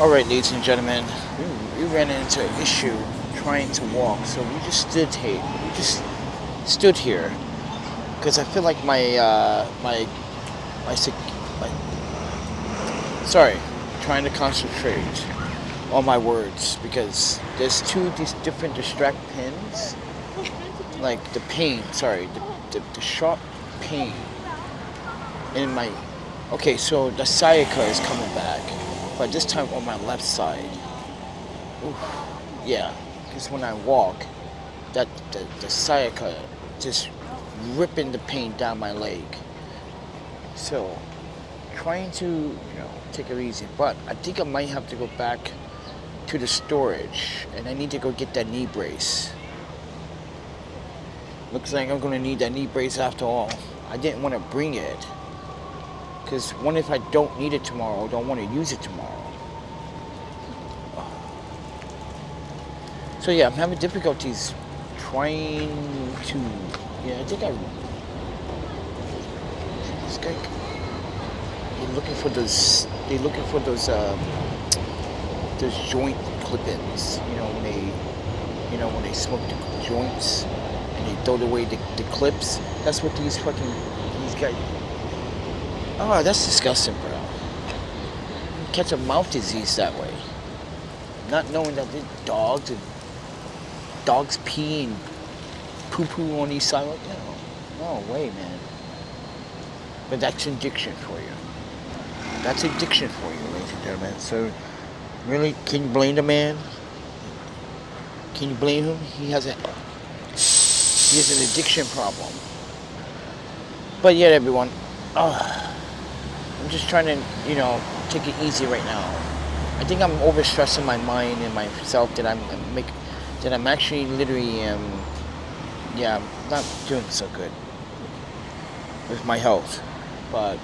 Alright, ladies and gentlemen, we ran into an issue trying to walk, so we just stood here because I feel like sorry, trying to concentrate on my words because there's these different distract pins, like the pain, the sharp pain in my, okay, so the sciatica is coming back, but this time on my left side. Oof, yeah, because when I walk, the sciatica just ripping the pain down my leg. So, trying to, take it easy, but I think I might have to go back to the storage, and I need to go get that knee brace. Looks like I'm gonna need that knee brace after all. I didn't want to bring it, because what if I don't need it tomorrow, or don't want to use it tomorrow? So yeah, I'm having difficulties trying to, I think this guy, they're looking for those joint clip-ins, when they smoke the joints and they throw away the clips. That's what these guys, oh, that's disgusting, bro. You catch a mouth disease that way. Not knowing that they're dogs pee and poo-poo on these sidewalks. No way, man. But that's addiction for you. That's addiction for you, ladies and gentlemen. So, really, can you blame the man? Can you blame him? He has an addiction problem. But yet, everyone, I'm just trying to, take it easy right now. I think I'm overstressing my mind and myself that I'm actually literally, not doing so good with my health. But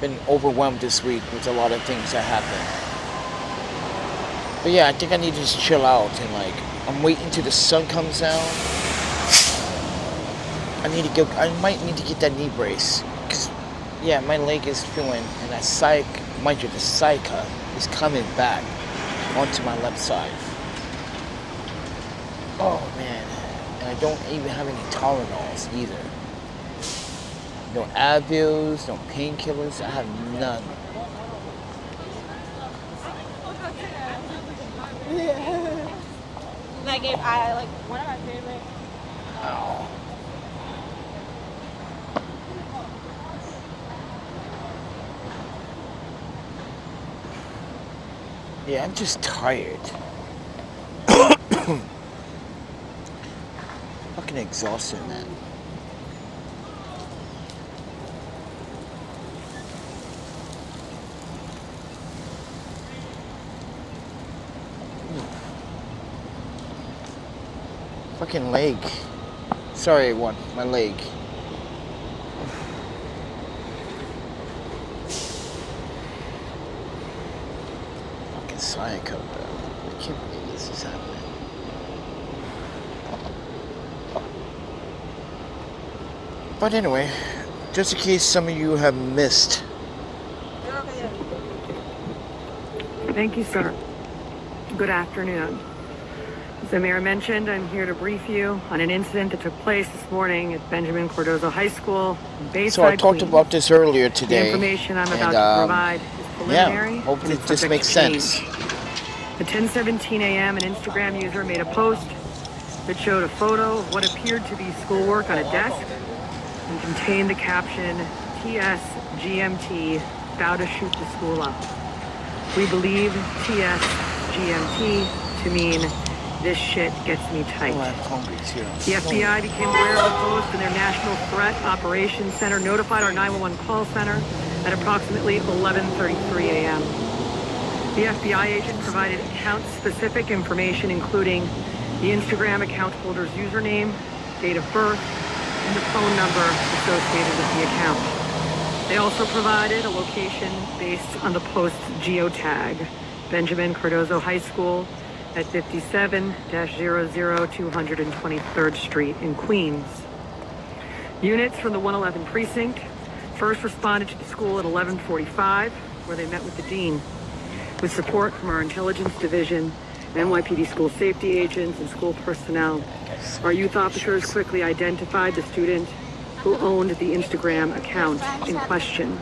been overwhelmed this week with a lot of things that happened. But yeah, I think I need to just chill out and I'm waiting till the sun comes down. I might need to get that knee brace. Cause my leg is feeling, and the sciatica is coming back onto my left side. Oh man, and I don't even have any Tylenols either. No Advils, no painkillers, I have none. One of my favorite. Oh. Yeah, I'm just tired. Fucking exhausted, man. Fucking leg. Sorry, everyone. My leg. Fucking sciatica, bro. I can't believe this is happening. But anyway, just in case some of you have missed. Thank you, sir. Good afternoon. As the mayor mentioned, I'm here to brief you on an incident that took place this morning at Benjamin Cardozo High School in Bayside, So I talked about this earlier today. The information I'm about to provide is preliminary. Hopefully this makes sense. At 10:17 a.m., an Instagram user made a post that showed a photo of what appeared to be schoolwork on a desk and contained the caption, TSGMT, about to shoot the school up. We believe TSGMT to mean this shit gets me tight. Oh, I'm hungry too. The FBI became aware of the post and their National Threat Operations Center notified our 911 call center at approximately 11:33 a.m. The FBI agent provided account-specific information, including the Instagram account holder's username, date of birth, and the phone number associated with the account. They also provided a location based on the post's geotag, Benjamin Cardozo High School at 57-00 Street in Queens. Units from the 111 precinct first responded to the school at 11:45, where they met with the dean. With support from our intelligence division, NYPD school safety agents, and school personnel, our youth officers quickly identified the student who owned the Instagram account in question.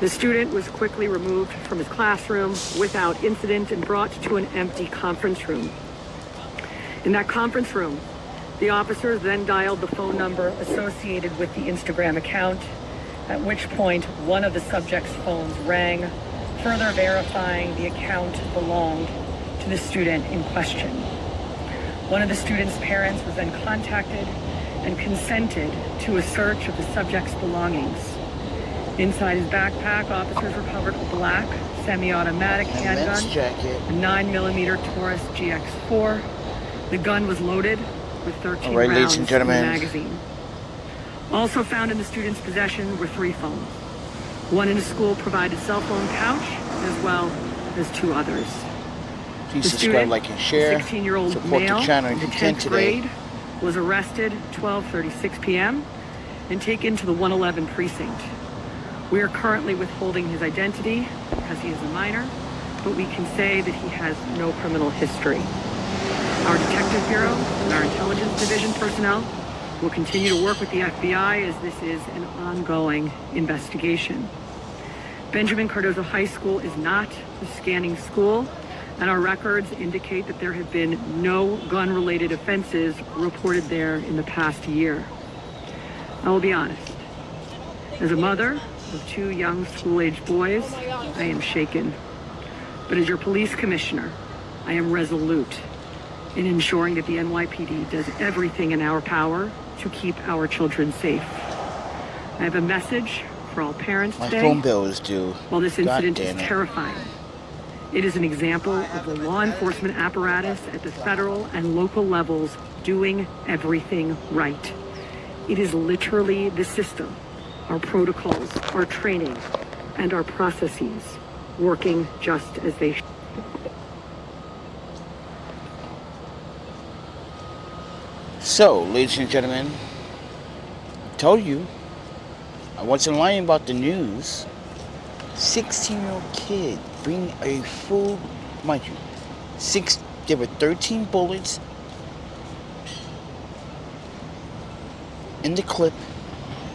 The student was quickly removed from his classroom without incident and brought to an empty conference room. In that conference room, the officers then dialed the phone number associated with the Instagram account, at which point one of the subject's phones rang, further verifying the account belonged to the student in question. One of the student's parents was then contacted and consented to a search of the subject's belongings. Inside his backpack, officers recovered a black semi-automatic handgun, a 9mm Taurus GX4. The gun was loaded with 13 rounds in the magazine. Also found in the student's possession were 3 phones. One in a school-provided cell phone pouch, as well as 2 others. Please subscribe, like, and share. 16-year-old Support male the channel in if the you can 10th today. grade was arrested 12:36 p.m. and taken to the 111 precinct. We are currently withholding his identity because he is a minor, but we can say that he has no criminal history. Our Detective Bureau and our Intelligence Division personnel will continue to work with the FBI as this is an ongoing investigation. Benjamin Cardozo High School is not a scanning school, and our records indicate that there have been no gun-related offenses reported there in the past year. I will be honest. As a mother of 2 young school-aged boys, I am shaken. But as your police commissioner, I am resolute in ensuring that the NYPD does everything in our power to keep our children safe. I have a message for all parents today. My phone bill is due. While this incident is terrifying, it is an example of the law enforcement apparatus at the federal and local levels doing everything right. It is literally the system, our protocols, our training, and our processes working just as they should. So, ladies and gentlemen, I told you, I wasn't lying about the news. 16-year-old kid bring a full, mind you, there were 13 bullets in the clip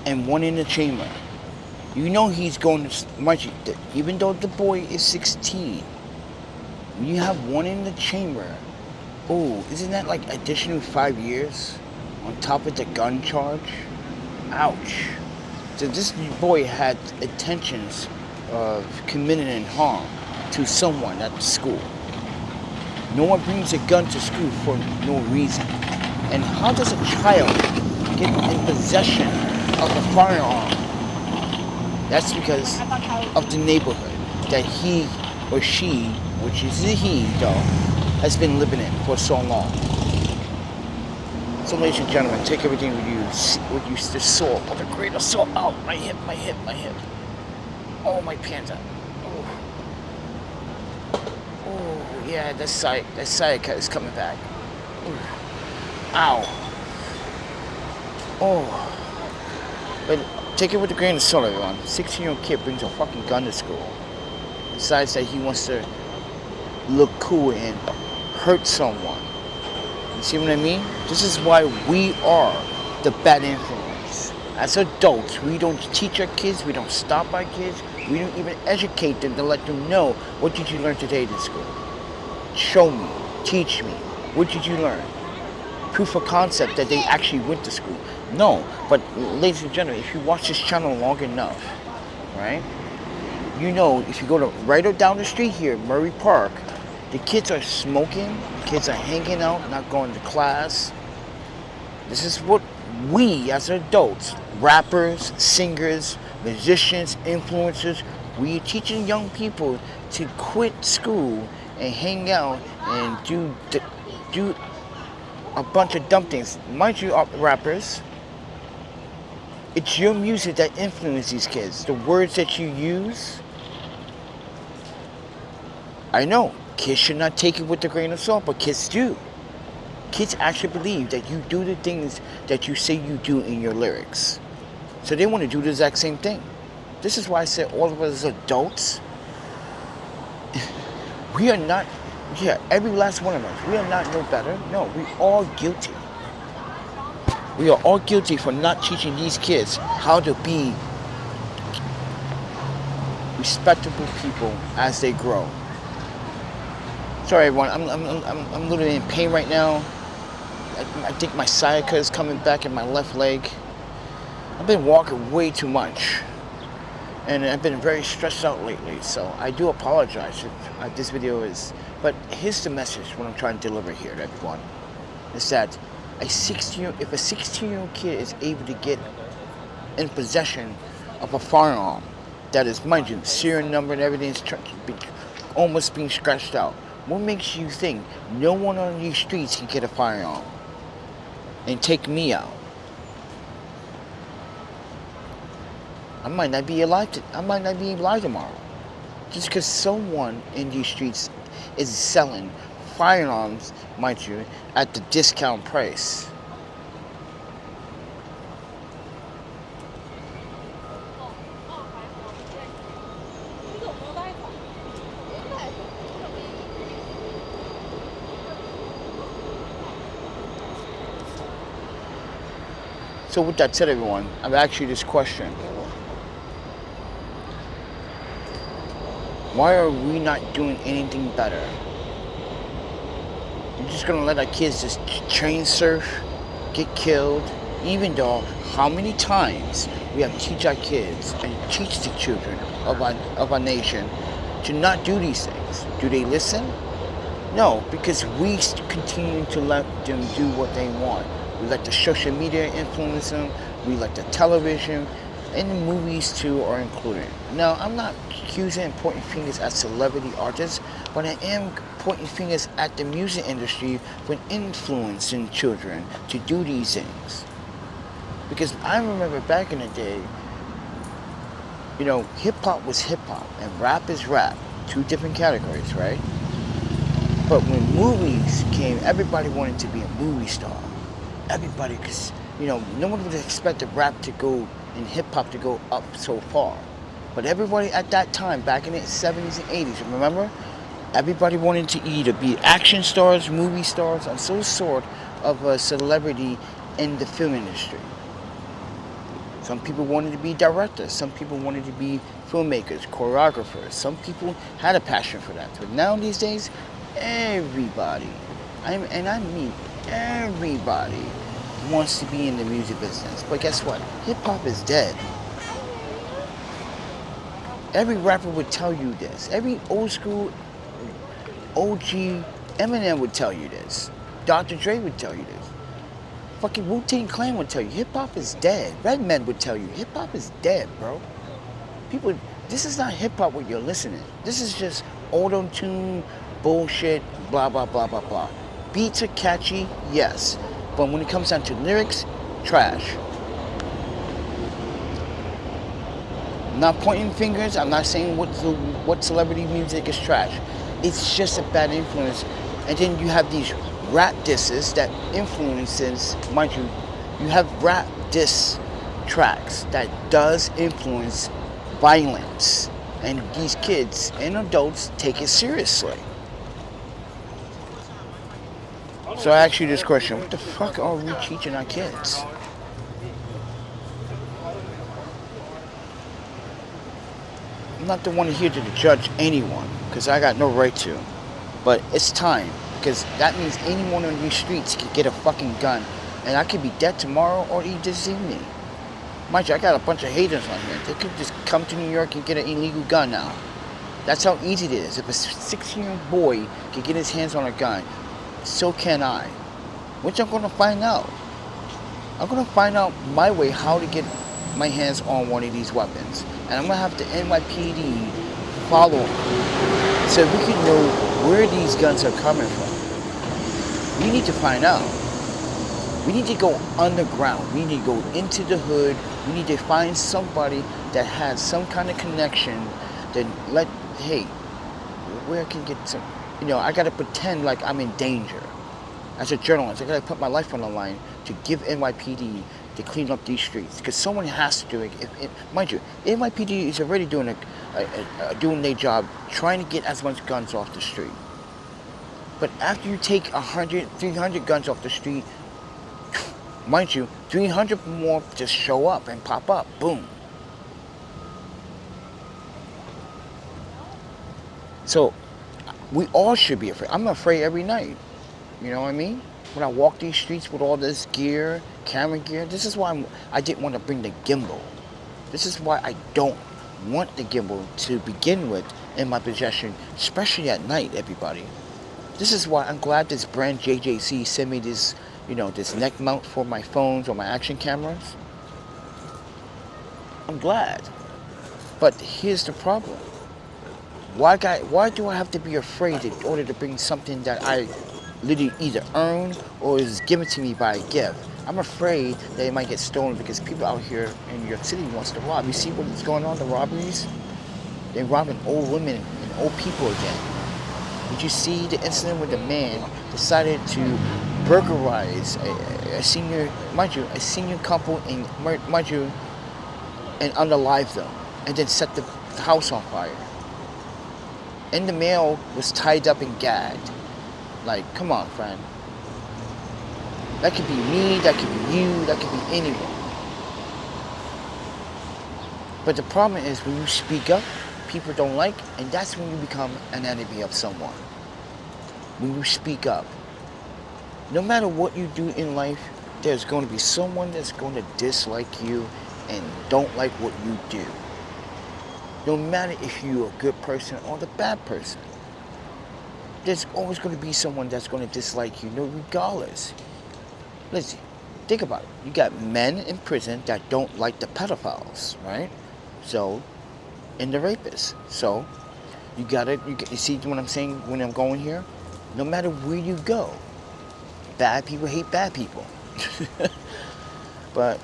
and 1 in the chamber. You know he's going to, mind you, even though the boy is 16, when you have 1 in the chamber, oh, isn't that like additional 5 years on top of the gun charge? Ouch. So this boy had intentions of committing harm to someone at the school. No one brings a gun to school for no reason. And how does a child get in possession of a firearm? That's because of the neighborhood that he or she, which is a he though, has been living in for so long. So ladies and gentlemen, take everything with you the salt, with a grain of salt. Oh, my hip. Oh, my panda. Oh, yeah, that sciatica is coming back. Ooh. Ow. Oh. But take it with a grain of salt, everyone. 16-year-old kid brings a fucking gun to school. Decides that he wants to look cool and hurt someone. You see what I mean? This is why we are the bad influence. As adults, we don't teach our kids, we don't stop our kids, we don't even educate them to let them know, what did you learn today in school? Show me, teach me, what did you learn? Proof of concept that they actually went to school. No, but ladies and gentlemen, if you watch this channel long enough, right? You know, if you go to right down the street here, Murray Park, the kids are smoking, kids are hanging out, not going to class. This is what we as adults, rappers, singers, musicians, influencers, we are teaching young people to quit school and hang out and do a bunch of dumb things. Mind you, rappers, it's your music that influences these kids. The words that you use, I know, kids should not take it with a grain of salt, but kids do. Kids actually believe that you do the things that you say you do in your lyrics. So they want to do the exact same thing. This is why I said all of us as adults, we are not, yeah, every last one of us, we are not no better. No, we all guilty. We are all guilty for not teaching these kids how to be respectable people as they grow. Sorry, everyone. I'm literally in pain right now. I think my sciatica is coming back in my left leg. I've been walking way too much, and I've been very stressed out lately. So I do apologize if this video is. But here's the message: what I'm trying to deliver here to everyone is that if a 16-year-old kid is able to get in possession of a firearm that is, mind you, serial number and everything is almost being scratched out, what makes you think no one on these streets can get a firearm and take me out? I might not be alive tomorrow. Just because someone in these streets is selling firearms, mind you, at the discount price. So with that said, everyone, I've asked you this question. Why are we not doing anything better? We're just gonna let our kids just train surf, get killed, even though how many times we have to teach our kids and teach the children of our nation to not do these things. Do they listen? No, because we continue to let them do what they want. We let the social media influence them. We let the television and the movies too are included. Now, I'm not accusing and pointing fingers at celebrity artists, but I am pointing fingers at the music industry for influencing children to do these things. Because I remember back in the day, you know, hip-hop was hip-hop and rap is rap. Two different categories, right? But when movies came, everybody wanted to be a movie star. Everybody, because, you know, no one would expect the rap to go and hip-hop to go up so far. But everybody at that time, back in the 70s and 80s, remember? Everybody wanted to either be action stars, movie stars, or some sort of a celebrity in the film industry. Some people wanted to be directors. Some people wanted to be filmmakers, choreographers. Some people had a passion for that. But now these days, everybody, I mean everybody, wants to be in the music business. But guess what? Hip-hop is dead. Every rapper would tell you this. Every old school OG Eminem would tell you this. Dr. Dre would tell you this. Fucking Wu-Tang Clan would tell you hip-hop is dead. Redman would tell you hip-hop is dead, bro. People, this is not hip-hop what you're listening. This is just auto-tune, bullshit, blah, blah, blah, blah, blah. Beats are catchy, yes. But when it comes down to lyrics, trash. I'm not pointing fingers. I'm not saying what celebrity music is trash. It's just a bad influence. And then you have these rap disses that influences, mind you, you have rap diss tracks that does influence violence. And these kids and adults take it seriously. So I ask you this question, what the fuck are we teaching our kids? I'm not the one here to judge anyone, because I got no right to. But it's time, because that means anyone on these streets can get a fucking gun, and I could be dead tomorrow or this evening. Mind you, I got a bunch of haters on here. They could just come to New York and get an illegal gun now. That's how easy it is. If a 16-year-old boy can get his hands on a gun, so can I. Which I'm going to find out. I'm going to find out my way how to get my hands on one of these weapons. And I'm going to have the NYPD follow so we can know where these guns are coming from. We need to find out. We need to go underground. We need to go into the hood. We need to find somebody that has some kind of connection that hey, where can get some, you know, I got to pretend like I'm in danger. As a journalist, I got to put my life on the line to give NYPD to clean up these streets, because someone has to do it. Mind you, NYPD is already doing doing their job, trying to get as much guns off the street. But after you take 100, 300 guns off the street, mind you, 300 more just show up and pop up. Boom. So we all should be afraid. I'm afraid every night. You know what I mean? When I walk these streets with all this gear, camera gear, this is why I didn't want to bring the gimbal. This is why I don't want the gimbal to begin with in my possession, especially at night, everybody. This is why I'm glad this brand JJC sent me this, this neck mount for my phones or my action cameras. I'm glad. But here's the problem. Why do I have to be afraid in order to bring something that I literally either earn or is given to me by a gift? I'm afraid that it might get stolen because people out here in New York City wants to rob. You see what's going on, the robberies? They're robbing old women and old people again. Did you see the incident where the man decided to burglarize a senior couple and unalive them and then set the house on fire? And the male was tied up and gagged. Like, come on, friend. That could be me, that could be you, that could be anyone. But the problem is when you speak up, people don't like, and that's when you become an enemy of someone. When you speak up. No matter what you do in life, there's going to be someone that's going to dislike you and don't like what you do. No matter if you're a good person or the bad person. There's always going to be someone that's going to dislike you, regardless. Listen, think about it. You got men in prison that don't like the pedophiles, right? So, and the rapists. So, you see what I'm saying when I'm going here? No matter where you go, bad people hate bad people. But,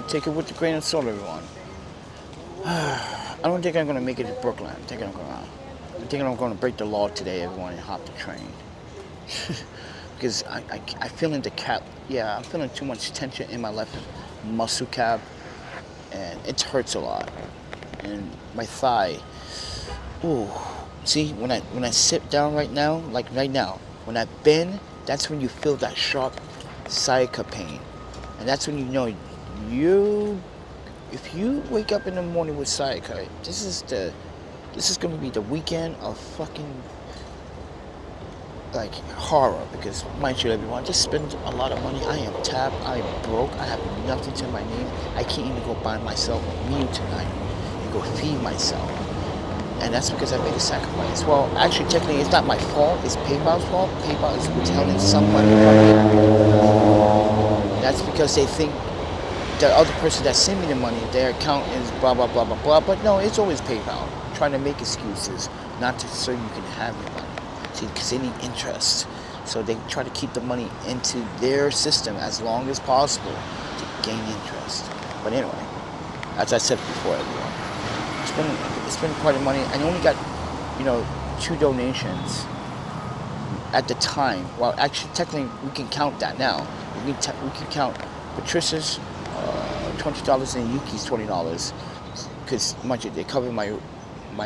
take it with a grain of salt, everyone. I don't think I'm going to make it to Brooklyn. I think I'm going to break the law today, everyone, and hop the train. Because I feel in the cap. Yeah, I'm feeling too much tension in my left muscle cap, and it hurts a lot. And my thigh. Ooh. See, when I sit down right now, when I bend, that's when you feel that sharp sciatica pain, and that's when you know if you wake up in the morning with sciatica, this is going to be the weekend of fucking horror, because mind you, everyone, I just spend a lot of money. I am tapped, I am broke, I have nothing to my name. I can't even go buy myself a meal tonight and go feed myself. And that's because I made a sacrifice. Well, actually, technically, it's not my fault. It's PayPal's fault. PayPal is withholding some money from me. That's because they think the other person that sent me the money, their account is blah, blah, blah, blah, blah. But no, it's always PayPal. Trying to make excuses, so you can have your money. See, because they need interest. So they try to keep the money into their system as long as possible to gain interest. But anyway, as I said before, everyone, it's been quite a money. I only got, 2 donations at the time. Well, actually, technically, we can count that now. We can count Patricia's $20 and Yuki's $20, because they covered my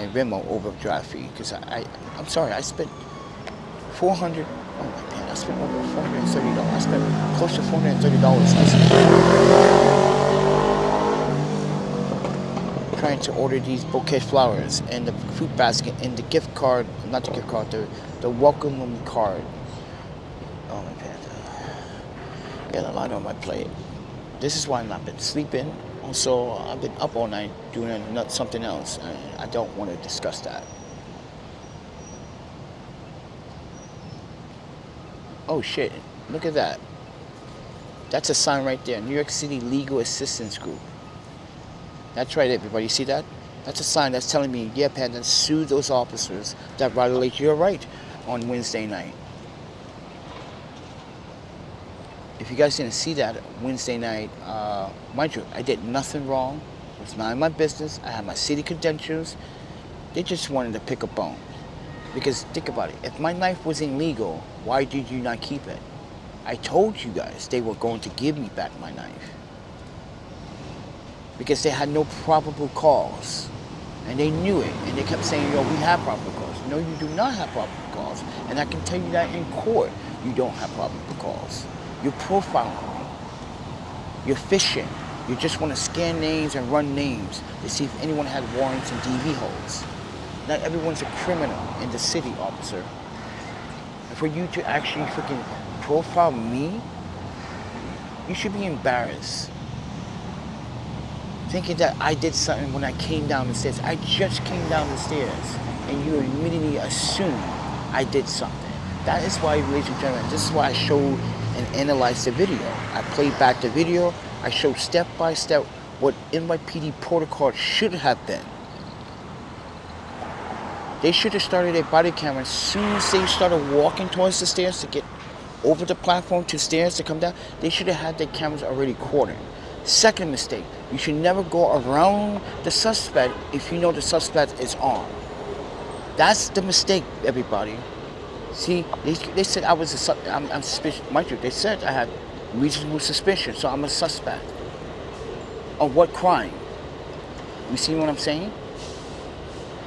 Venmo overdraft fee. Because I'm sorry, I spent $400. Oh my man, I spent over $430. I spent close to $430 last year trying to order these bouquet flowers and the fruit basket and the gift card, not the gift card, the welcome card. Oh my man, got a lot on my plate. This is why I've not been sleeping. Also, I've been up all night doing something else. I don't want to discuss that. Oh shit, look at that. That's a sign right there, New York City Legal Assistance Group. That's right, everybody. See that? That's a sign that's telling me, yeah, Panda, sue those officers that violate your right on Wednesday night. If you guys didn't see that Wednesday night, mind you, I did nothing wrong. It was none of my business. I had my city credentials. They just wanted to pick a bone. Because think about it. If my knife was illegal, why did you not keep it? I told you guys they were going to give me back my knife. because they had no probable cause. And they knew it, and they kept saying, yo, we have probable cause. No, you do not have probable cause. And I can tell you that in court, you don't have probable cause. You're profiling me. You're fishing. You just want to scan names and run names to see if anyone had warrants and DV holds. Not everyone's a criminal in the city, officer. And for you to actually freaking profile me, you should be embarrassed. Thinking that I did something when I came down the stairs. I just came down the stairs, and you immediately assume I did something. That is why, ladies and gentlemen, this is why I showed and analyzed the video. I played back the video. I showed step by step what NYPD protocol should have been. They should have started their body camera as soon as they started walking towards the stairs to get over the platform to stairs to come down. They should have had their cameras already recording. Second mistake, you should never go around the suspect if you know the suspect is armed. That's the mistake, everybody. See, they said I was I'm suspicious. Mind you, they said I had reasonable suspicion, so I'm a suspect. Of what crime? You see what I'm saying?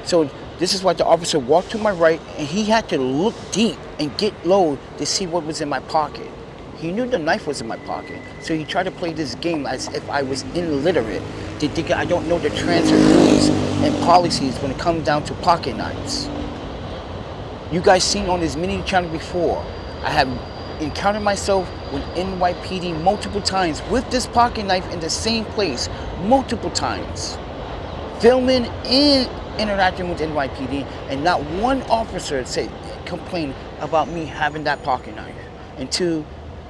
So this is why the officer walked to my right, and he had to look deep and get low to see what was in my pocket. He knew the knife was in my pocket, so he tried to play this game as if I was illiterate. They think I don't know the transfer rules and policies when it comes down to pocket knives. You guys seen on this mini channel before, I have encountered myself with NYPD multiple times with this pocket knife in the same place multiple times. Filming and interacting with NYPD, and not one officer complained about me having that pocket knife until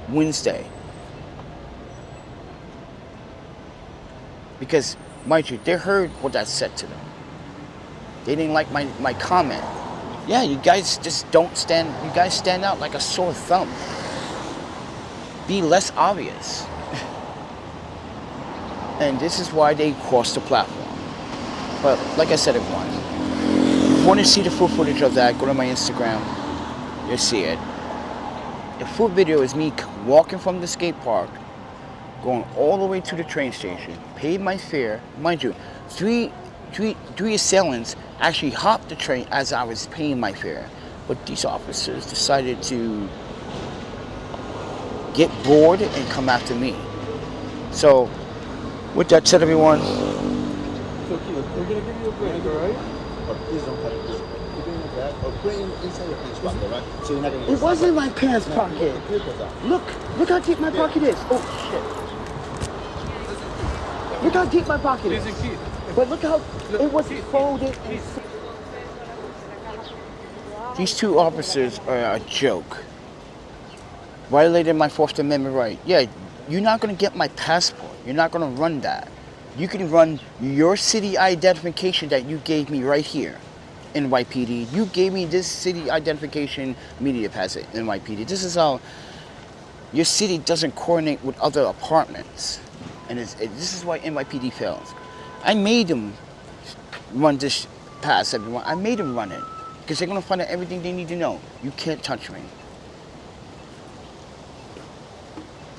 Wednesday. Because, mind you, they heard what I said to them. They didn't like my comment. Yeah, you guys just don't stand, you guys stand out like a sore thumb. Be less obvious. And this is why they crossed the platform. But like I said, everyone, if you want to see the full footage of that, go to my Instagram, you'll see it. The full video is me walking from the skate park, going all the way to the train station, paid my fare. Mind you, three assailants actually hopped the train as I was paying my fare. But these officers decided to get bored and come after me. So, with that said, everyone, So, Kilo, we're gonna give you a break, alright? But please don't cut it. Please. Keep it in the bag or put it inside your pants pocket, alright? So you're not gonna get it was in my pants pocket. Look how deep my pocket is. Oh shit. Look how deep my pocket is. But look how it was folded. These two officers are a joke. Violated my Fourth Amendment right. Yeah, you're not gonna get my passport. You're not gonna run that. You can run your city identification that you gave me right here, NYPD. You gave me this city identification media pass at NYPD. This is how your city doesn't coordinate with other apartments. And this is why NYPD fails. I made them run this pass, everyone. I made them run it because they're going to find out everything they need to know. You can't touch me.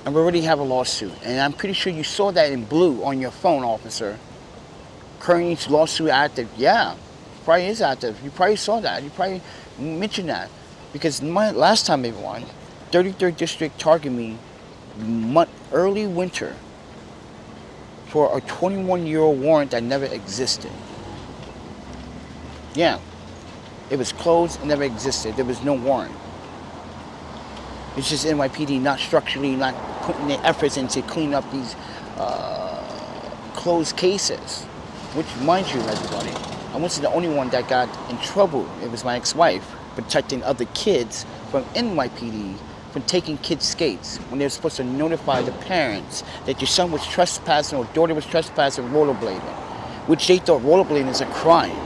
And we already have a lawsuit. And I'm pretty sure you saw that in blue on your phone, officer. Currently lawsuit active. Yeah, probably is active. You probably saw that. You probably mentioned that. Because last time, everyone, 33rd District targeted me early winter for a 21-year-old warrant that never existed. Yeah, it was closed and never existed. There was no warrant. It's just NYPD not structurally, not putting their efforts into clean up these closed cases. Which, mind you, everybody, I wasn't the only one that got in trouble. It was my ex-wife protecting other kids from NYPD from taking kids' skates when they were supposed to notify the parents that your son was trespassing or daughter was trespassing rollerblading, which they thought rollerblading is a crime.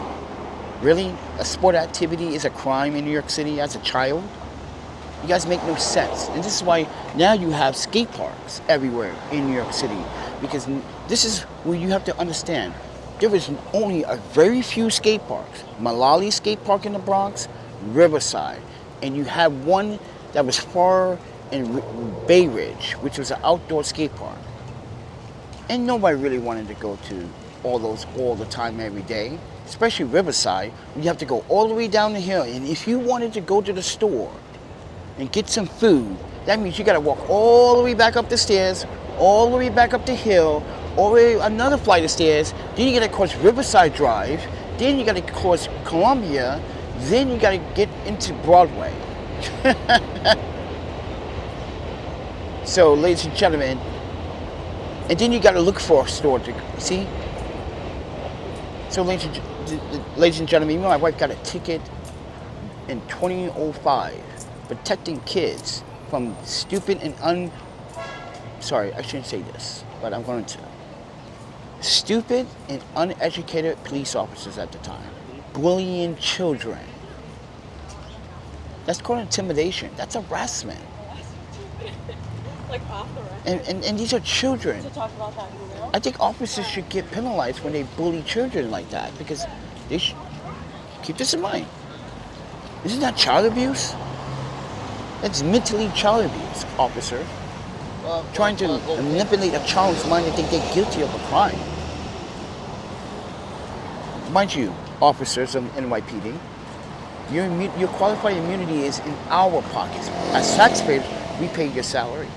Really? A sport activity is a crime in New York City as a child? You guys make no sense. And this is why now you have skate parks everywhere in New York City. Because this is where you have to understand. There is only a very few skate parks. Mullally Skate Park in the Bronx, Riverside. And you have one that was far in Bay Ridge, which was an outdoor skate park. And nobody really wanted to go to all those all the time every day, especially Riverside. You have to go all the way down the hill, and if you wanted to go to the store and get some food, that means you got to walk all the way back up the stairs, all the way back up the hill, all the way another flight of stairs. Then you got to cross Riverside Drive. Then you got to cross Columbia. Then you got to get into Broadway. So, ladies and gentlemen, and then you got to look for a store to see. So, ladies and gentlemen, my wife got a ticket in 2005 protecting kids from stupid and sorry, I shouldn't say this, but I'm going to. Stupid and uneducated police officers at the time, bullying children. That's called intimidation. That's harassment. Like off the record. And these are children. To talk about that, you know? I think officers should get penalized when they bully children like that, because they should keep this in mind. Isn't that child abuse? That's mentally child abuse, officer. Trying to manipulate a child's mind and think they're guilty of a crime. Mind you, officers of NYPD, your qualified immunity is in our pockets. As taxpayers, we pay your salary.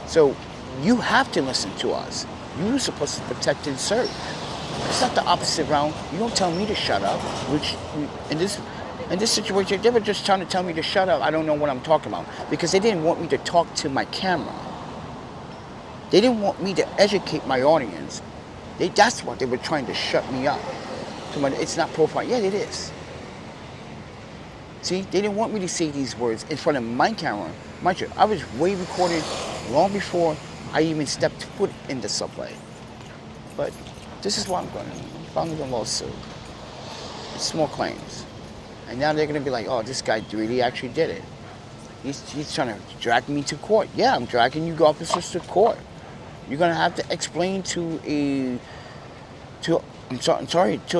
So you have to listen to us. You're supposed to protect and serve. It's not the opposite round. You don't tell me to shut up. Which in this situation, they were just trying to tell me to shut up. I don't know what I'm talking about, because they didn't want me to talk to my camera. They didn't want me to educate my audience. That's what they were trying to shut me up. It's not profile. Yeah, it is. See, they didn't want me to say these words in front of my camera. Mind you, I was way recorded long before I even stepped foot in the subway. But this is what I'm going to do. I'm filing a lawsuit. It's small claims. And now they're going to be like, oh, this guy really actually did it. He's trying to drag me to court. Yeah, I'm dragging you officers to court. You're going to have to explain to a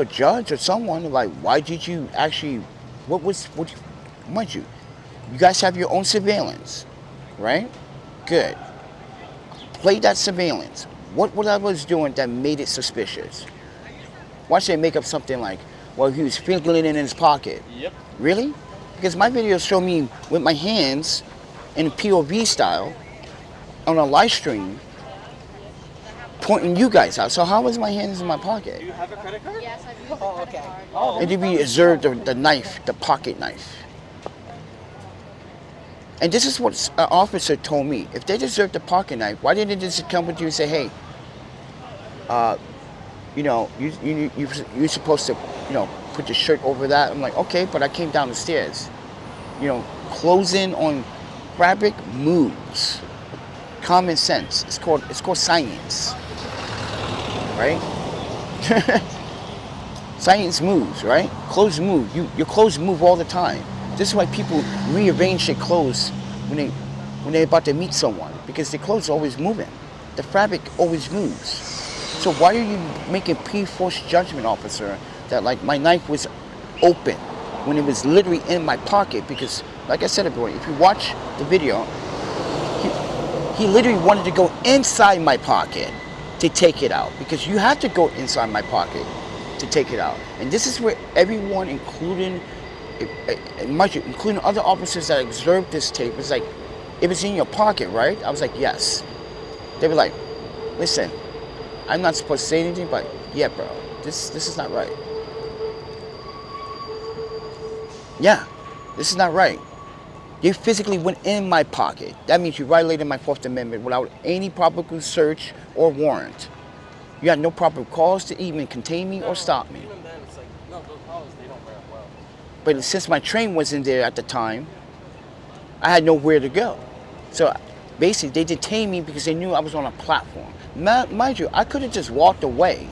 judge or someone, like, why did you actually, mind you, you guys have your own surveillance, right? Good. Play that surveillance. What I was doing that made it suspicious? Why should I make up something like, well, he was fiddling it in his pocket? Yep. Really? Because my videos show me with my hands in POV style on a live stream pointing you guys out. So how was my hands in my pocket? Do you have a credit card? Yes, I do. Oh, okay. And then we observed the knife, the pocket knife. And this is what an officer told me. If they deserve the pocket knife, why didn't they just come with you and say, hey, you're supposed to, put your shirt over that? I'm like, okay, but I came down the stairs. Closing on fabric moves. Common sense. It's called science. Right? Science moves, right? Clothes move. Your clothes move all the time. This is why people rearrange their clothes when they're about to meet someone, because their clothes are always moving. The fabric always moves. So why are you making pre-forced judgment, officer, that like my knife was open when it was literally in my pocket? Because like I said before, if you watch the video, he literally wanted to go inside my pocket to take it out, because you have to go inside my pocket to take it out. And this is where everyone, including other officers that observed this tape, was like, it was in your pocket, right? I was like, yes. They were like, listen, I'm not supposed to say anything, but yeah, bro, this is not right. Yeah, this is not right. You physically went in my pocket. That means you violated my Fourth Amendment without any proper search or warrant. You had no proper cause to even contain me or stop me. Even then, it's like, no, those laws, they don't wear well. But since my train wasn't there at the time, I had nowhere to go. So basically, they detained me because they knew I was on a platform. Mind you, I could have just walked away.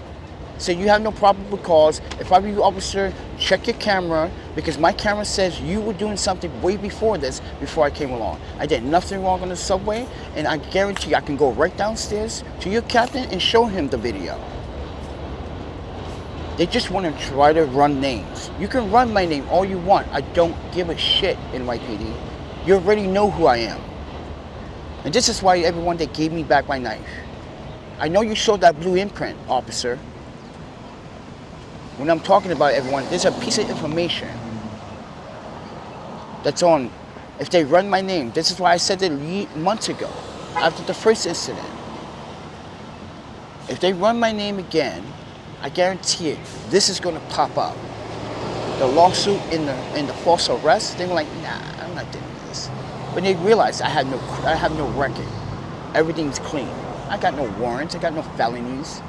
So you have no probable cause. If I were you, officer, check your camera, because my camera says you were doing something way before this, before I came along. I did nothing wrong on the subway, and I guarantee you I can go right downstairs to your captain and show him the video. They just want to try to run names. You can run my name all you want. I don't give a shit, NYPD. You already know who I am. And this is why everyone, they gave me back my knife. I know you showed that blue imprint, officer. When I'm talking about everyone, there's a piece of information that's on. If they run my name, this is why I said it months ago, after the first incident. If they run my name again, I guarantee it, this is going to pop up. The lawsuit in the false arrest, they were like, nah, I'm not doing this. But they realized I have no record. Everything's clean. I got no warrants. I got no felonies.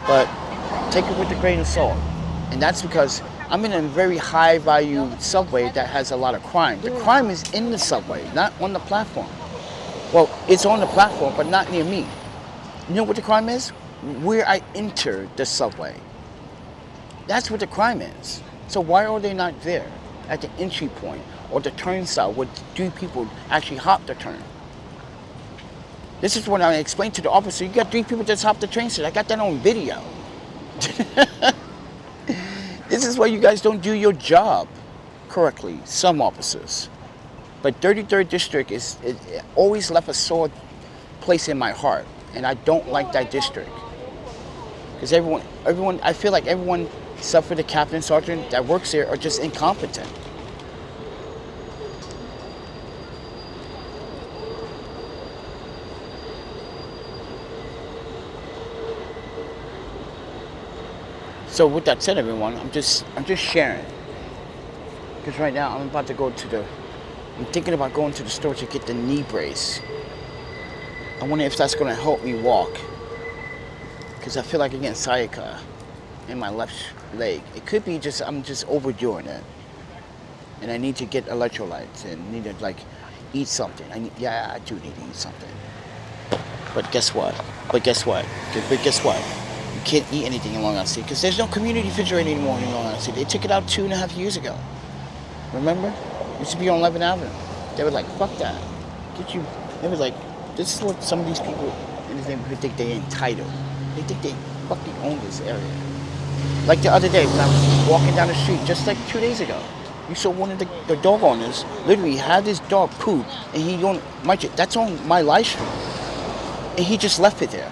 But take it with a grain of salt. And that's because I'm in a very high value subway that has a lot of crime. The crime is in the subway, not on the platform. Well, it's on the platform, but not near me. You know what the crime is? Where I enter the subway. That's what the crime is. So why are they not there at the entry point or the turnstile where 3 people actually hop the turn? This is what I explained to the officer. You got 3 people just hop the train set. I got that on video. This is why you guys don't do your job correctly, some officers. But 33rd District it always left a sore place in my heart. And I don't like that district. Because everyone, I feel like everyone, except for the captain, sergeant that works there, are just incompetent. So with that said, everyone, I'm just sharing. Because right now I'm about to go to I'm thinking about going to the store to get the knee brace. I wonder if that's going to help me walk. Because I feel like I'm getting sciatica in my left leg. It could be just I'm just overdoing it. And I need to get electrolytes and need to like eat something. I do need to eat something. But guess what? You can't eat anything in Long Island City because there's no community refrigerator anymore in Long Island City. They took it out 2.5 years ago. Remember? It used to be on 11th Avenue. They were like, fuck that. They was like, this is what some of these people in this neighborhood think they're entitled. They think they fucking own this area. Like the other day when I was walking down the street, just like 2 days ago, you saw one of the dog owners literally had his dog poop and that's on my live stream. And he just left it there.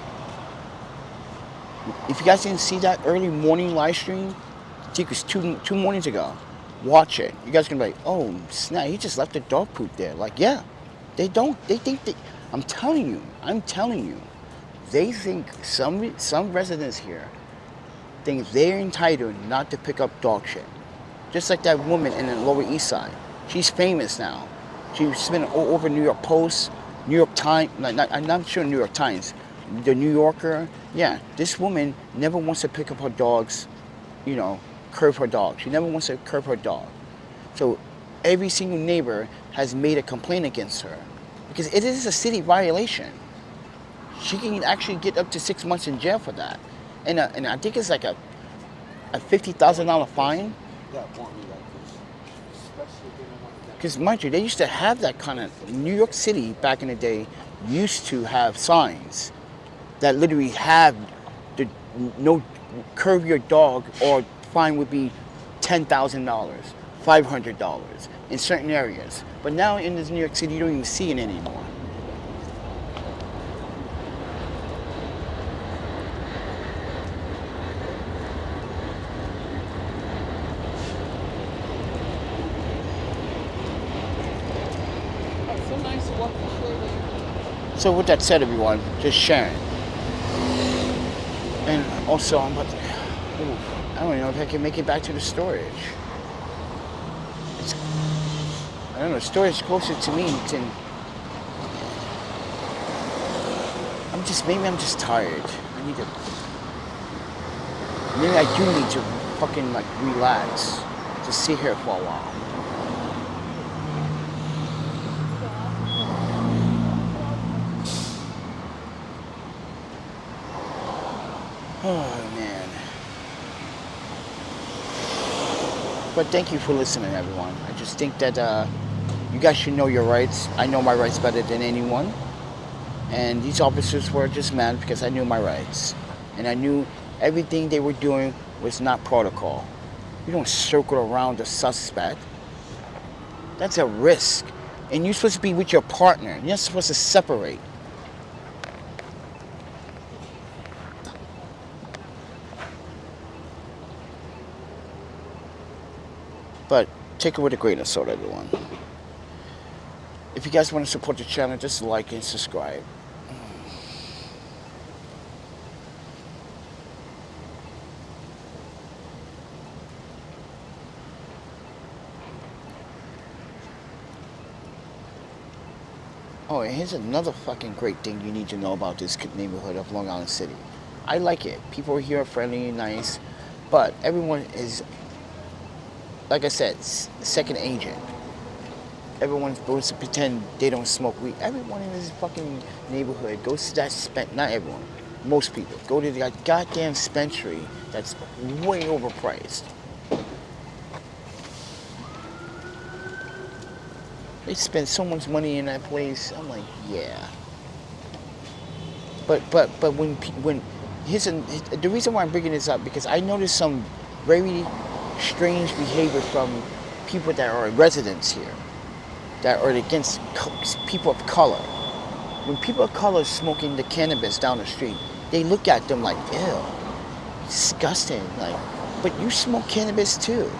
If you guys didn't see that early morning live stream, I think it was two mornings ago, watch it. You guys can be like, oh snap, he just left the dog poop there. Like, yeah, they think that, I'm telling you, they think some residents here think they're entitled not to pick up dog shit. Just like that woman in the Lower East Side. She's famous now. She's been all over New York Post, New York Times, I'm not sure New York Times, the New Yorker. Yeah, this woman never wants to pick up her dogs, curb her dog. She never wants to curb her dog. So every single neighbor has made a complaint against her because it is a city violation. She can actually get up to 6 months in jail for that. And I think it's like a $50,000 fine. Because mind you, they used to have that kind of, New York City back in the day used to have signs that literally have the no curb your dog or fine would be $10,000, $500 in certain areas. But now in this New York City, you don't even see it anymore. So with that said, everyone, just sharing. And also, I don't even know if I can make it back to the storage. I don't know, storage is closer to me than... Maybe I'm just tired. Maybe I do need to fucking relax. Just sit here for a while. Oh, man. But thank you for listening, everyone. I just think that you guys should know your rights. I know my rights better than anyone. And these officers were just mad because I knew my rights. And I knew everything they were doing was not protocol. You don't circle around the suspect. That's a risk. And you're supposed to be with your partner. You're not supposed to separate. But take it with a grain of salt, everyone. If you guys want to support the channel, just like and subscribe. Oh, and here's another fucking great thing you need to know about this neighborhood of Long Island City. I like it. People here are friendly and nice, but everyone is, like I said, second agent. Everyone's supposed to pretend they don't smoke weed. Everyone in this fucking neighborhood goes to that not everyone, most people go to that goddamn dispensary that's way overpriced. They spend so much money in that place. I'm like, yeah. But when the reason why I'm bringing this up, because I noticed some very strange behavior from people that are residents here, that are against people of color. When people of color smoking the cannabis down the street, they look at them like, ew, disgusting. Like, but you smoke cannabis too.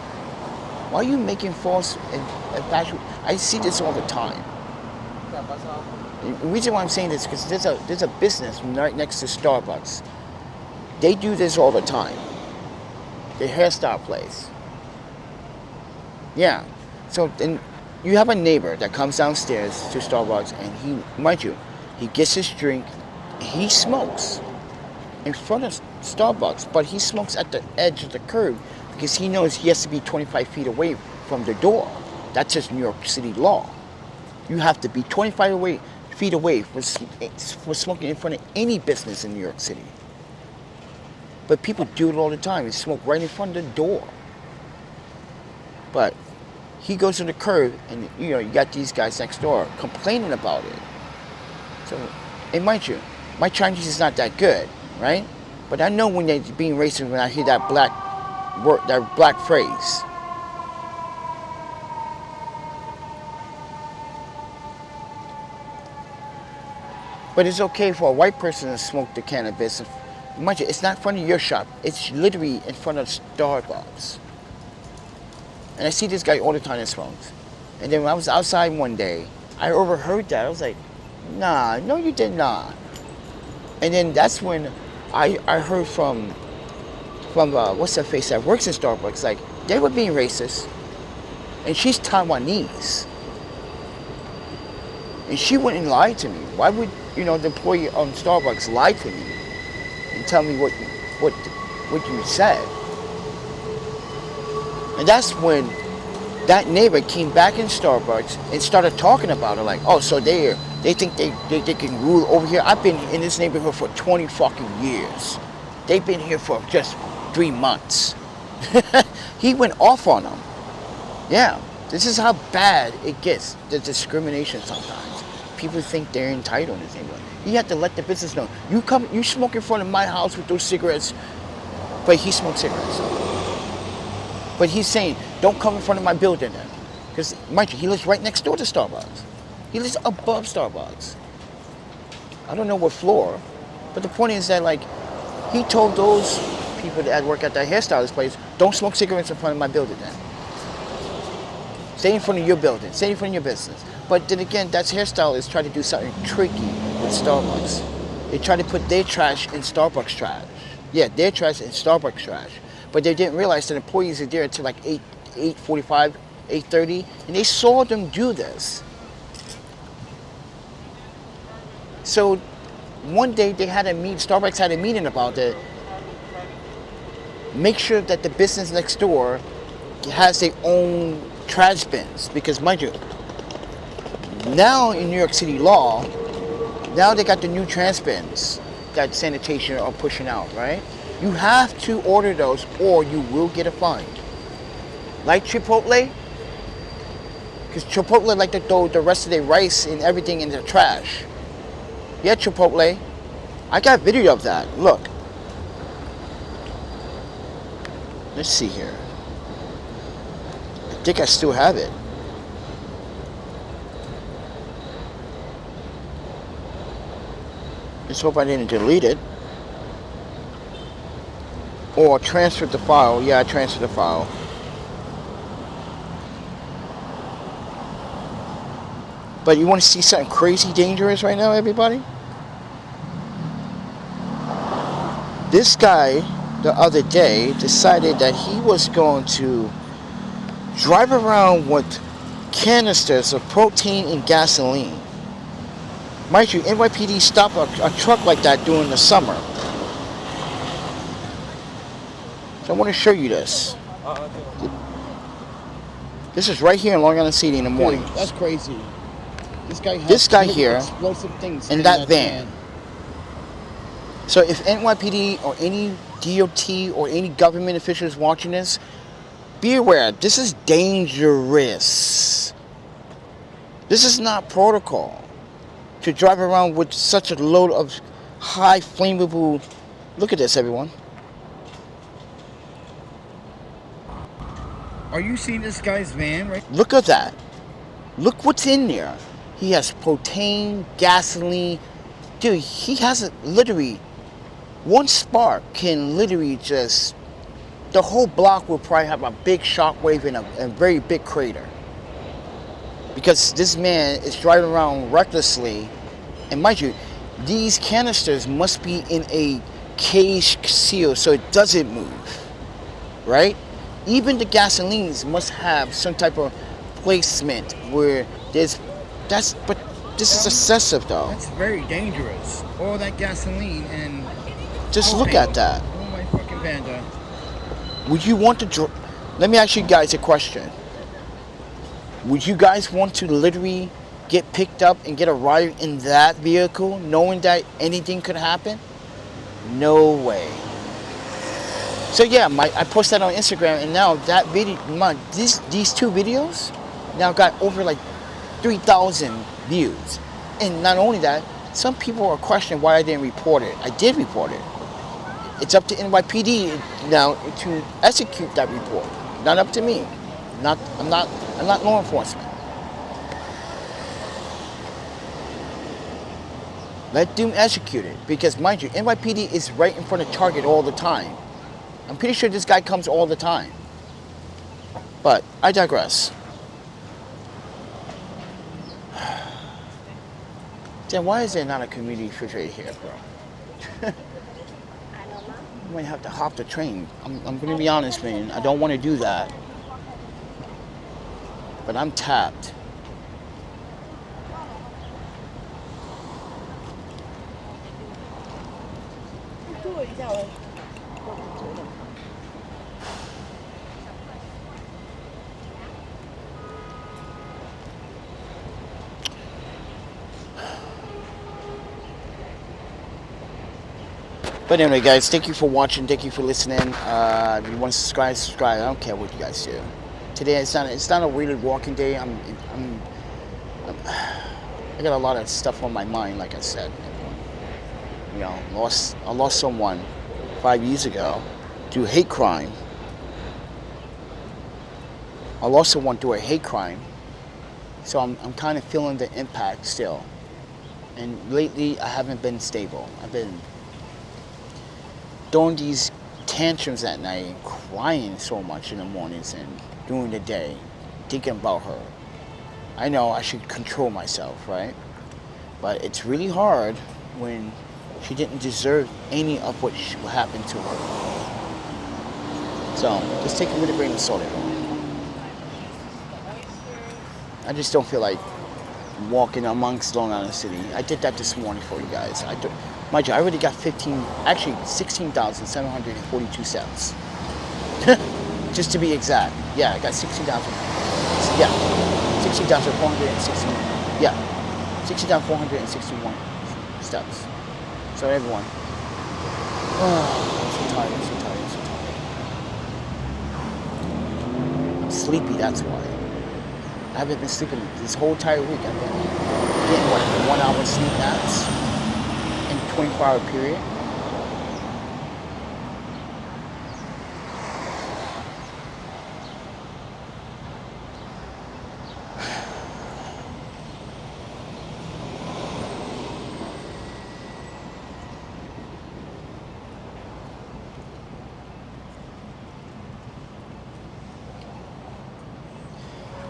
Why are you making false and factual? I see this all the time. The reason why I'm saying this is because there's a business right next to Starbucks. They do this all the time. The hairstyle place. Yeah. So then you have a neighbor that comes downstairs to Starbucks, and he gets his drink, he smokes in front of Starbucks, but he smokes at the edge of the curb because he knows he has to be 25 feet away from the door. That's just New York City law. You have to be 25 feet away for smoking in front of any business in New York City. But people do it all the time. They smoke right in front of the door. But he goes to the curb, and you got these guys next door complaining about it. So, and mind you, my Chinese is not that good, right? But I know when they're being racist when I hear that black phrase. But it's okay for a white person to smoke the cannabis. Mind you, it's not in front of your shop. It's literally in front of Starbucks. And I see this guy all the time that smokes. And then when I was outside one day, I overheard that. I was like, nah, no you did not. And then that's when I heard from what's her face that works in Starbucks, like, they were being racist. And she's Taiwanese. And she wouldn't lie to me. Why would, the employee on Starbucks lie to me and tell me what you said? And that's when that neighbor came back in Starbucks and started talking about it, like, oh, so they think they can rule over here. I've been in this neighborhood for 20 fucking years. They've been here for just 3 months. He went off on them. Yeah, this is how bad it gets, the discrimination sometimes. People think they're entitled in this neighborhood. You have to let the business know. You smoke in front of my house with those cigarettes, but he smokes cigarettes. But he's saying, don't come in front of my building then. Because, mind you, he lives right next door to Starbucks. He lives above Starbucks. I don't know what floor, but the point is that, like, he told those people that work at that hairstylist place, don't smoke cigarettes in front of my building then. Stay in front of your building, stay in front of your business. But then again, that hairstylist try to do something tricky with Starbucks. They try to put their trash in Starbucks trash. Yeah, their trash in Starbucks trash. But they didn't realize that employees are there until like 8:45, 8:30, and they saw them do this. So one day they had Starbucks had a meeting about it. Make sure that the business next door has their own trash bins, because mind you, now in New York City law, now they got the new trash bins that sanitation are pushing out, right? You have to order those or you will get a fine. Like Chipotle, because Chipotle like to throw the rest of their rice and everything in the trash. Yeah, Chipotle. I got video of that. Look. Let's see here. I think I still have it. Let's hope I didn't delete it. Or transfer the file. Yeah, I transferred the file. But you want to see something crazy dangerous right now, everybody? This guy, the other day, decided that he was going to drive around with canisters of propane and gasoline. Mind you, NYPD stopped a truck like that during the summer. So I want to show you this. This is right here in Long Island City in the morning. Dude, that's crazy. This guy here explosive things in that van. So if NYPD or any DOT or any government officials watching this, be aware, this is dangerous. This is not protocol to drive around with such a load of high flammable. Look at this, everyone. Are you seeing this guy's van right? Look at that. Look what's in there. He has propane, gasoline. Dude, he has literally, one spark can literally just, the whole block will probably have a big shockwave and a very big crater. Because this man is driving around recklessly. And mind you, these canisters must be in a cage seal so it doesn't move. Right? Even the gasolines must have some type of placement where there's, but this is excessive though. That's very dangerous. All that gasoline and... Just look at that. Oh my fucking Panda. Would you want to, let me ask you guys a question. Would you guys want to literally get picked up and get a ride in that vehicle knowing that anything could happen? No way. So yeah, I posted that on Instagram, and now that video, these two videos now got over like 3,000 views. And not only that, some people are questioning why I didn't report it. I did report it. It's up to NYPD now to execute that report. Not up to me. I'm not law enforcement. Let them execute it, because mind you, NYPD is right in front of Target all the time. I'm pretty sure this guy comes all the time. But I digress. Then why is there not a community refrigerator here, bro? I might have to hop the train. I'm gonna be honest, man. I don't want to do that. But I'm tapped. But anyway, guys, thank you for watching. Thank you for listening. If you want to subscribe. I don't care what you guys do. Today it's not a really walking day. I got a lot of stuff on my mind, like I said. You know, I lost someone 5 years ago through hate crime. I lost someone through a hate crime. So I'm kind of feeling the impact still. And lately I haven't been stable. I've been throwing these tantrums at night and crying so much in the mornings and during the day, thinking about her. I know I should control myself, right? But it's really hard when she didn't deserve any of what happened to her. So just take it with a grain of salt, everyone. I just don't feel like walking amongst Long Island City. I did that this morning for you guys. Mind you, I already got 16,742 steps. Just to be exact. Yeah, I got 16,000. Yeah, 16,460. Yeah, 16,461 steps. So everyone. Oh, I'm so tired, I'm so tired. I'm sleepy, that's why. I haven't been sleeping this whole entire week. I've been getting, 1 hour sleep naps in a 24-hour period.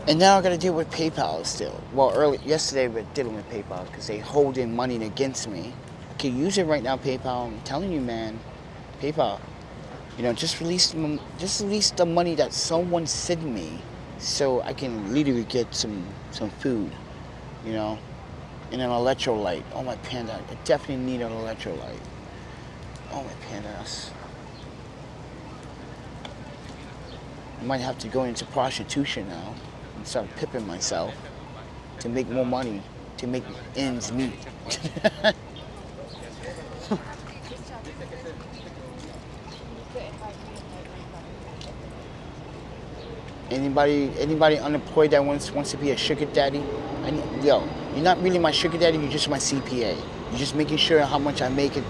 And now I gotta deal with PayPal still. Well, yesterday we were dealing with PayPal because they holding money against me. I can use it right now, PayPal. I'm telling you, man, PayPal. You know, just release the money that someone sent me, so I can literally get some food. You know, and an electrolyte. Oh my panda, I definitely need an electrolyte. Oh my pandas. I might have to go into prostitution now and start pimping myself to make more money, to make ends meet. Anybody unemployed that wants to be a sugar daddy? Yo, you're not really my sugar daddy, you're just my CPA. You're just making sure how much I make it.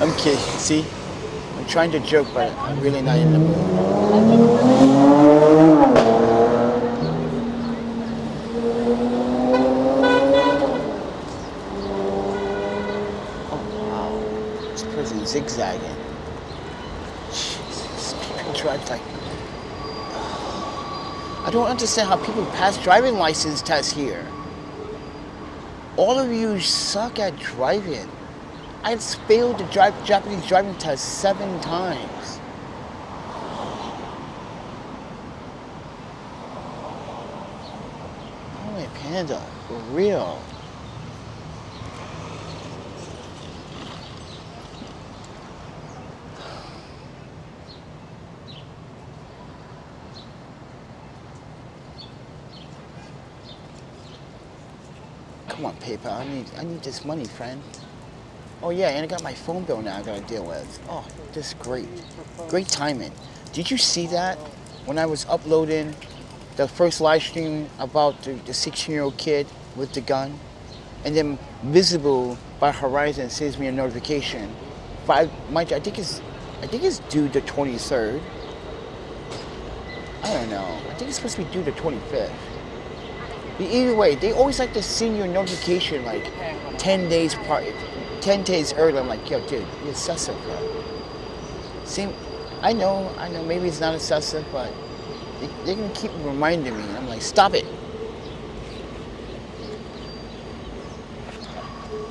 I'm kidding, see? I'm trying to joke, but I'm really not in the mood. Oh wow, this person zigzagging. Jesus, people drive like... I don't understand how people pass driving license tests here. All of you suck at driving. I failed the Japanese driving test 7 times. Holy panda, for real. Come on, PayPal. I need this money, friend. Oh yeah, and I got my phone bill now I gotta deal with. Oh, this is great. Great timing. Did you see that? When I was uploading the first live stream about the 16-year-old kid with the gun, and then Visible by Horizon sends me a notification. I think it's due the 23rd. I don't know. I think it's supposed to be due the 25th. But either way, they always like to send you a notification like 10 days early. I'm like, yo, dude, you're excessive, bro. See, I know, maybe it's not excessive, but they're gonna keep reminding me. And I'm like, stop it.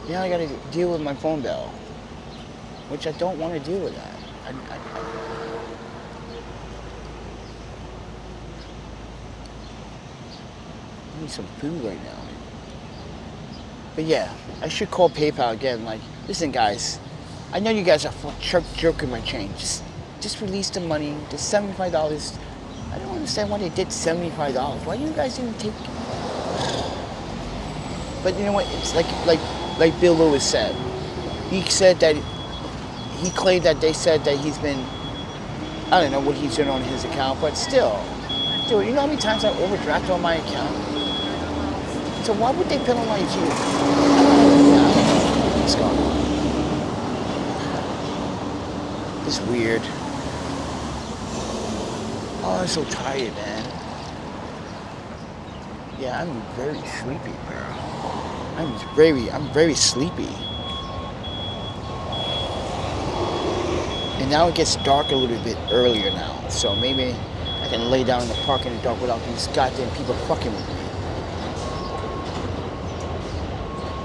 Now I gotta deal with my phone bill, which I don't want to deal with that. I need some food right now. But yeah, I should call PayPal again. Like, listen, guys, I know you guys are jerking my change. Just release the money. The $75. I don't understand why they did $75. Why do you guys didn't take? But you know what? It's like Bill Lewis said. He said that he claimed that they said that he's been. I don't know what he's doing on his account, but still, dude, you know how many times I overdrafted on my account? So why would they penalize you? What's going on? It's weird. Oh, I'm so tired, man. Yeah, I'm very sleepy, bro. I'm very sleepy. And now it gets dark a little bit earlier now, so maybe I can lay down in the park in the dark without these goddamn people fucking with me.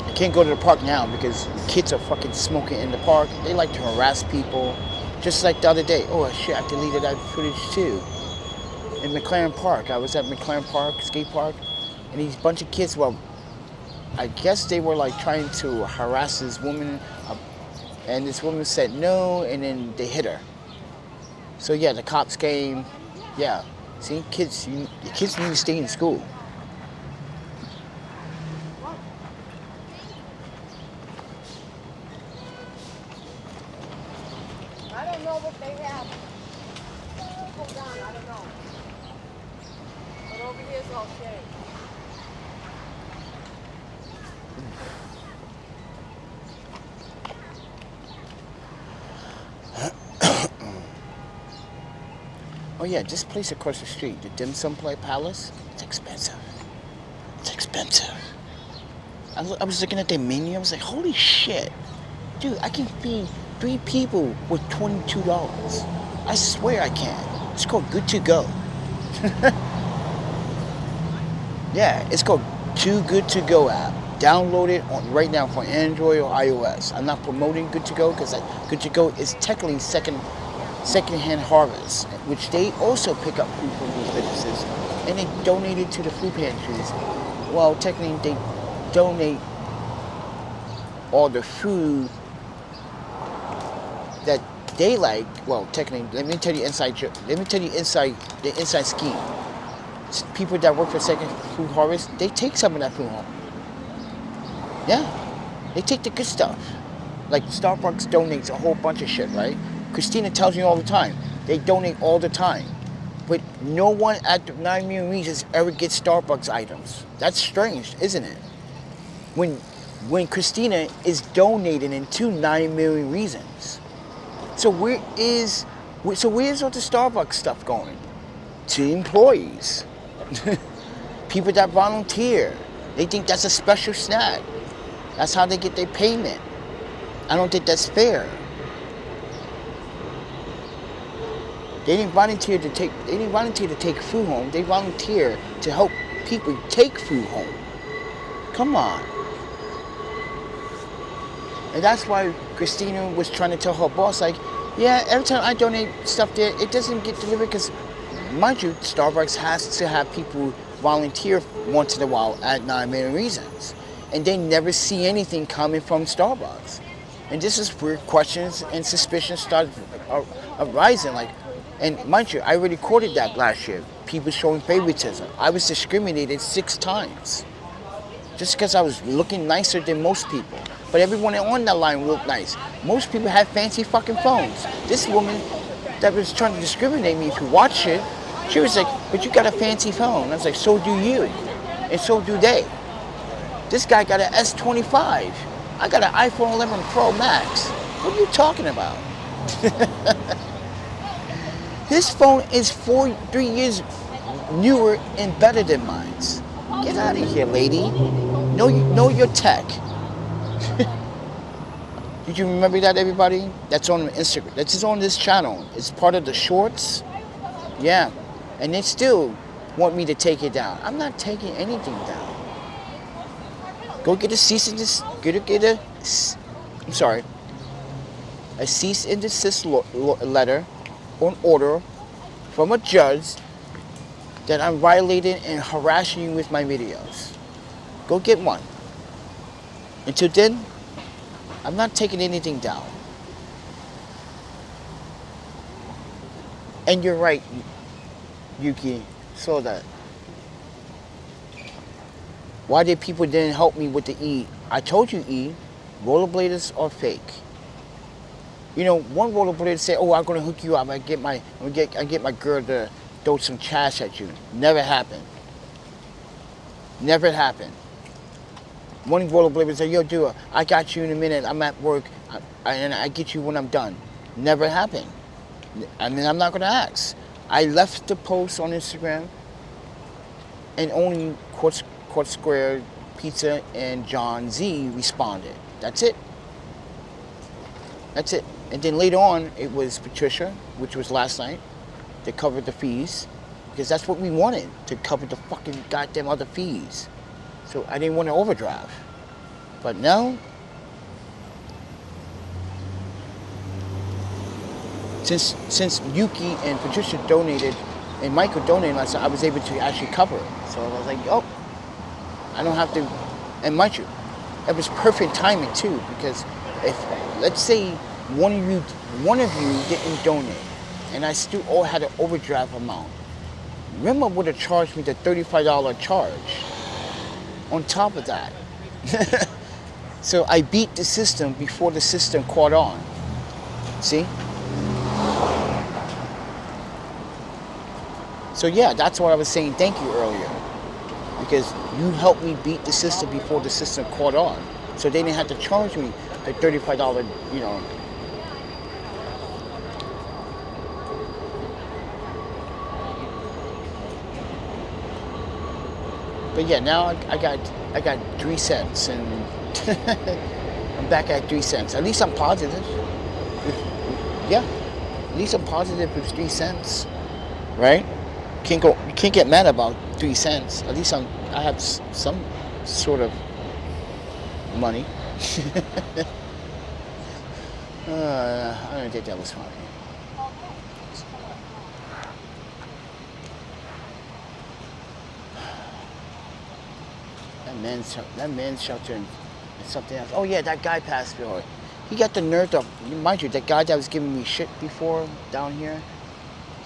I can't go to the park now because the kids are fucking smoking in the park. They like to harass people. Just like the other day. Oh shit, I deleted that footage too. In McLaren Park. I was at McLaren Park, skate park, and these bunch of kids, well, I guess they were like trying to harass this woman, and this woman said no, and then they hit her. So yeah, the cops came. Yeah, see, kids, the kids need to stay in school. I don't know what they have. Hold on, I don't know. But over here is all shade. Oh yeah, this place across the street, the Dim Sum Palace, it's expensive. It's expensive. I was looking at their menu, I was like, holy shit. Dude, I can feed 3 people with $22. I swear I can. It's called Good to Go. Yeah, it's called Too Good To Go app. Download it right now for Android or iOS. I'm not promoting Good To Go because Good To Go is technically secondhand harvest, which they also pick up food from these businesses and they donate it to the food pantries. Well, technically they donate all the food that they like. Well, technically, let me tell you the inside scheme. People that work for Second Food Harvest, they take some of that food home. Yeah, they take the good stuff. Like Starbucks donates a whole bunch of shit, right? Christina tells me all the time, they donate all the time. But no one at the 9 Million Reasons ever gets Starbucks items. That's strange, isn't it? When Christina is donating into 9 Million Reasons. So where's all the Starbucks stuff going? To employees. People that volunteer. They think that's a special snack. That's how they get their payment. I don't think that's fair. They didn't volunteer to take food home. They volunteer to help people take food home. Come on. And that's why Christina was trying to tell her boss, like, yeah, every time I donate stuff there, it doesn't get delivered because, mind you, Starbucks has to have people volunteer once in a while at 9 Million Reasons. And they never see anything coming from Starbucks. And this is where questions and suspicions start arising. Like, and mind you, I already recorded that last year. People showing favoritism. I was discriminated 6 times. Just because I was looking nicer than most people. But everyone on that line looked nice. Most people had fancy fucking phones. This woman that was trying to discriminate me, if you watch it, she was like, but you got a fancy phone. I was like, so do you. And so do they. This guy got an S25. I got an iPhone 11 Pro Max. What are you talking about? His phone is 3 years newer and better than mine. Get out of here, lady. Know your tech. Did you remember that, everybody? That's on Instagram. That's on this channel. It's part of the shorts. Yeah. And they still want me to take it down. I'm not taking anything down. Go get a cease and desist. A cease and desist letter or order from a judge that I'm violating and harassing you with my videos. Go get one. Until then, I'm not taking anything down. And you're right, Yuki. Saw that. Why did people didn't help me with the E? I told you, E, rollerbladers are fake. You know, one rollerblader said, "Oh, I'm gonna hook you up. I get my girl to throw some cash at you." Never happened. Never happened. One rollerblader said, "Yo, dude, I got you in a minute. I'm at work, and I get you when I'm done." Never happened. I mean, I'm not gonna ask. I left the post on Instagram, and only Court Square Pizza and John Z responded. That's it. That's it. And then later on, it was Patricia, which was last night, that covered the fees, because that's what we wanted, to cover the fucking goddamn other fees. So I didn't want to overdraft. But now, since Yuki and Patricia donated and Michael donated, I was able to actually cover it. So I was like, oh, I don't have to. And mind you, it was perfect timing too, because if, let's say, one of you didn't donate, and I still all had an overdraft amount, Rima would have charged me the $35 charge on top of that. So I beat the system before the system caught on. See? So yeah, that's what I was saying thank you earlier. Because you helped me beat the system before the system caught on. So they didn't have to charge me the $35, you know. But yeah, now I got 3 cents, and I'm back at 3 cents. At least I'm positive. Yeah, at least I'm positive with 3 cents, right? You can't get mad about 3 cents. At least I have some sort of money. I don't think that was funny. That man's shelter and something else. Oh yeah, that guy passed me. He got the nerve to, mind you, that guy that was giving me shit before down here.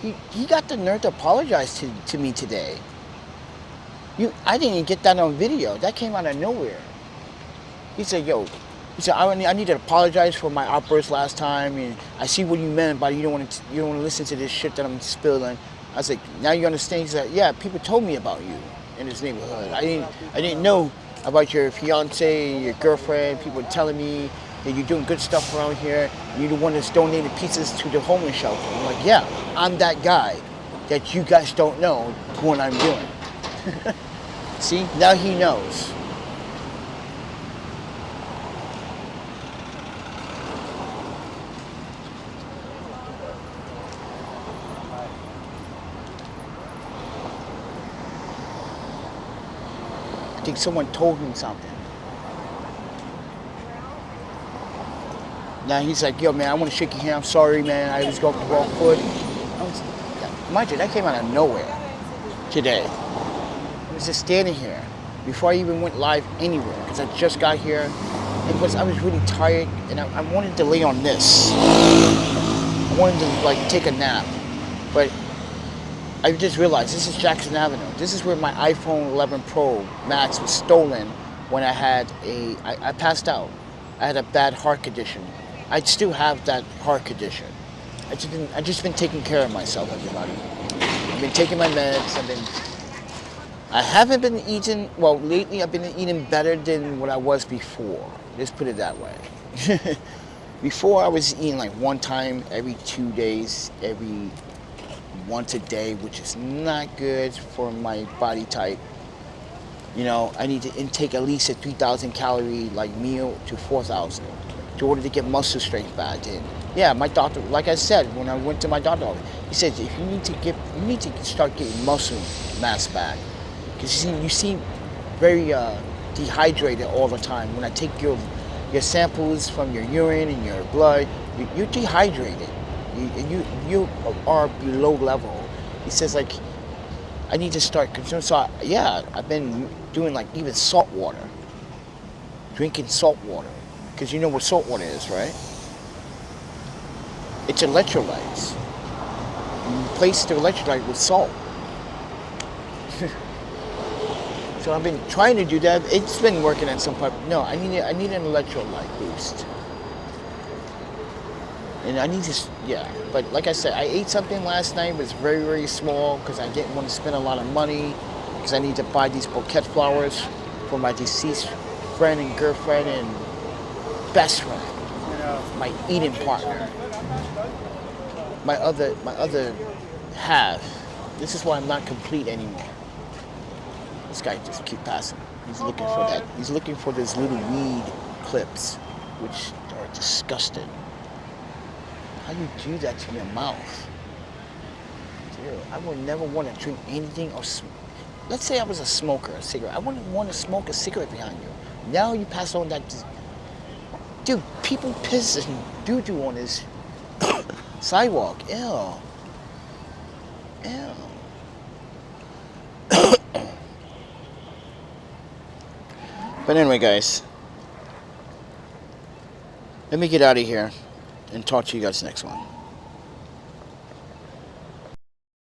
He got the nerve to apologize to me today. I didn't even get that on video. That came out of nowhere. He said, "Yo," he said, I need to apologize for my outburst last time. And I see what you meant, but you don't want to listen to this shit that I'm spilling. I was like, now you understand? He said, yeah, people told me about you in this neighborhood. I didn't know about your fiance, your girlfriend. People were telling me that you're doing good stuff around here. You're the one that's donating pizzas to the homeless shelter. I'm like, yeah, I'm that guy that you guys don't know what I'm doing. See, now he knows. I think someone told him something. Now he's like, yo, man, I want to shake your hand. I'm sorry, man. I was going the wrong foot. Mind you, that came out of nowhere today. I was just standing here before I even went live anywhere because I just got here. And plus, I was really tired and I wanted to lay on this. I wanted to like take a nap, but I just realized this is Jackson Avenue. This is where my iPhone 11 Pro Max was stolen when I had I passed out. I had a bad heart condition. I still have that heart condition. I just been taking care of myself, everybody. I've been taking my meds. I haven't been eating, well, lately I've been eating better than what I was before. Let's put it that way. Before I was eating like one time every 2 days, every once a day, which is not good for my body type. You know, I need to intake at least a 3,000 calorie like meal to 4,000 in order to get muscle strength back in. Yeah, my doctor, like I said, when I went to my doctor, he said if you need to start getting muscle mass back, because you seem very dehydrated all the time. When I take your samples from your urine and your blood, you're dehydrated. You are below level. He says like, I need to start consuming. So yeah, I've been doing like even salt water, drinking salt water, because you know what salt water is, right? It's electrolytes. You replace the electrolyte with salt. So I've been trying to do that. It's been working at some point. No, I need an electrolyte boost. And I need to, yeah. But like I said, I ate something last night. It was very, very small because I didn't want to spend a lot of money because I need to buy these bouquet flowers for my deceased friend and girlfriend and best friend, my eating partner, my other half. This is why I'm not complete anymore. This guy just keep passing. He's looking for that. He's looking for those little weed clips, which are disgusting. How do you do that to your mouth? Dude, I would never want to drink anything or let's say I was a smoker, a cigarette. I wouldn't want to smoke a cigarette behind you. Now you pass on that. Dude, people piss and doo-doo on this sidewalk. Ew. Ew. But anyway, guys, let me get out of here and talk to you guys next one.